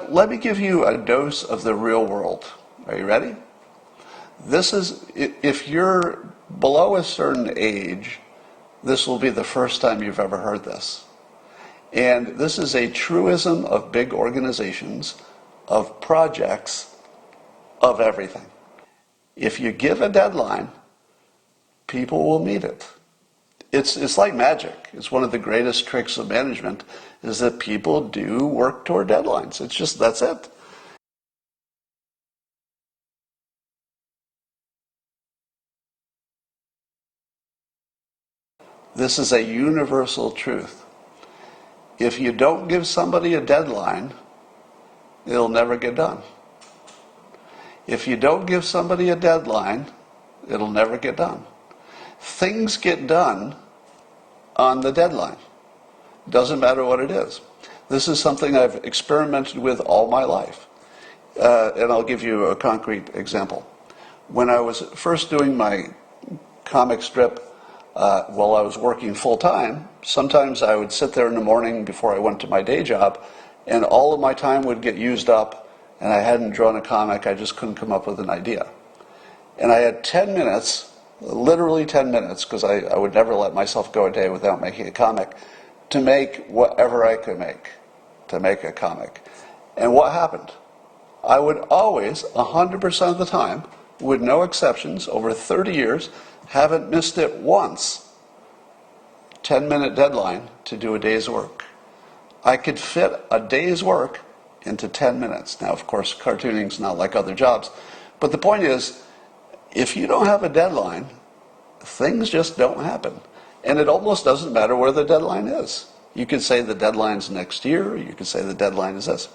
Let me give you a dose of the real world. Are you ready? This is, if you're below a certain age, this will be the first time you've ever heard this. And this is a truism of big organizations, of projects, of everything. If you give a deadline, people will meet it. It's like magic. It's one of the greatest tricks of management is that people do work toward deadlines. It's just, that's it. This is a universal truth. If you don't give somebody a deadline, it'll never get done. If you don't give somebody a deadline, it'll never get done. Things get done on the deadline. Doesn't matter what it is. This is something I've experimented with all my life. And I'll give you a concrete example. When I was first doing my comic strip while I was working full time, sometimes I would sit there in the morning before I went to my day job, and all of my time would get used up, and I hadn't drawn a comic. I just couldn't come up with an idea. And I had 10 minutes, literally 10 minutes, because I would never let myself go a day without making a comic, to make whatever I could make, to make a comic. And what happened? I would always, 100% of the time, with no exceptions, over 30 years, haven't missed it once. 10-minute deadline to do a day's work. I could fit a day's work into 10 minutes. Now, of course, cartooning's not like other jobs. But the point is, if you don't have a deadline, things just don't happen. And it almost doesn't matter where the deadline is. You could say the deadline's next year, you could say the deadline is this.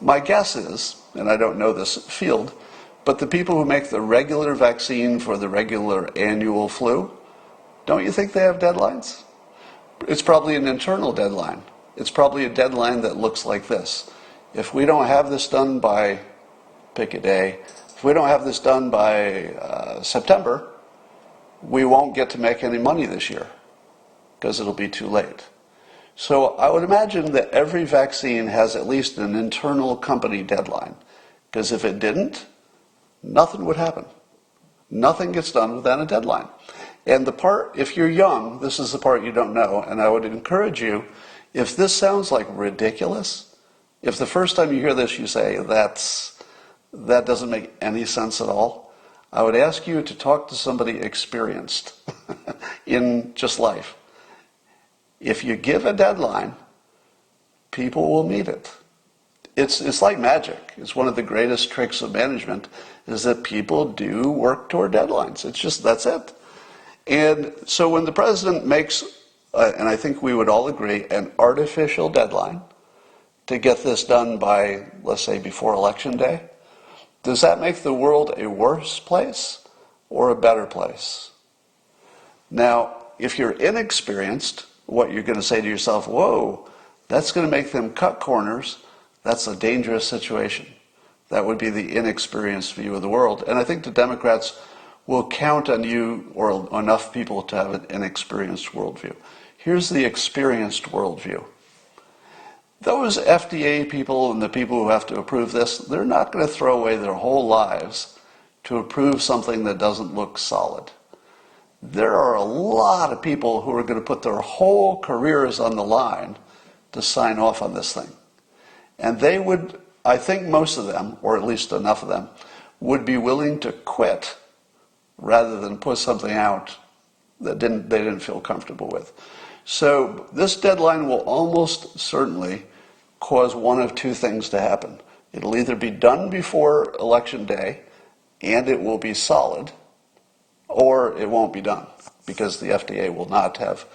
My guess is, and I don't know this field, but the people who make the regular vaccine for the regular annual flu, don't you think they have deadlines? It's probably an internal deadline. It's probably a deadline that looks like this. If we don't have this done by, pick a day, if we don't have this done by September, we won't get to make any money this year because it'll be too late. So I would imagine that every vaccine has at least an internal company deadline, because if it didn't, nothing would happen. Nothing gets done without a deadline. And the part, if you're young, this is the part you don't know, and I would encourage you, if this sounds like ridiculous, if the first time you hear this you say, that doesn't make any sense at all, I would ask you to talk to somebody experienced in just life. If you give a deadline, people will meet it. It's like magic. It's one of the greatest tricks of management is that people do work toward deadlines. It's just, that's it. And so when the president makes, and I think we would all agree, an artificial deadline to get this done by, let's say, before Election Day, does that make the world a worse place or a better place? Now, if you're inexperienced, what you're going to say to yourself, whoa, that's going to make them cut corners. That's a dangerous situation. That would be the inexperienced view of the world. And I think the Democrats will count on you or enough people to have an inexperienced worldview. Here's the experienced worldview. Those FDA people and the people who have to approve this, they're not going to throw away their whole lives to approve something that doesn't look solid. There are a lot of people who are going to put their whole careers on the line to sign off on this thing. And they would, I think most of them, or at least enough of them, would be willing to quit rather than put something out that they didn't feel comfortable with. So this deadline will almost certainly cause one of two things to happen. It'll either be done before Election Day, and it will be solid, or it won't be done, because the FDA will not have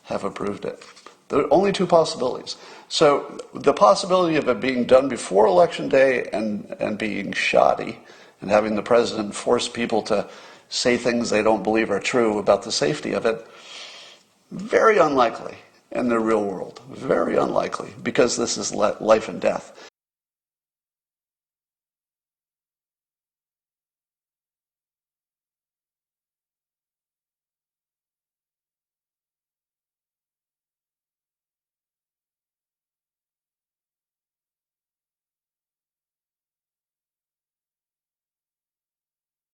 approved it. There are only two possibilities. So the possibility of it being done before Election Day and being shoddy, and having the president force people to say things they don't believe are true about the safety of it, very unlikely in the real world. Very unlikely, because this is life and death.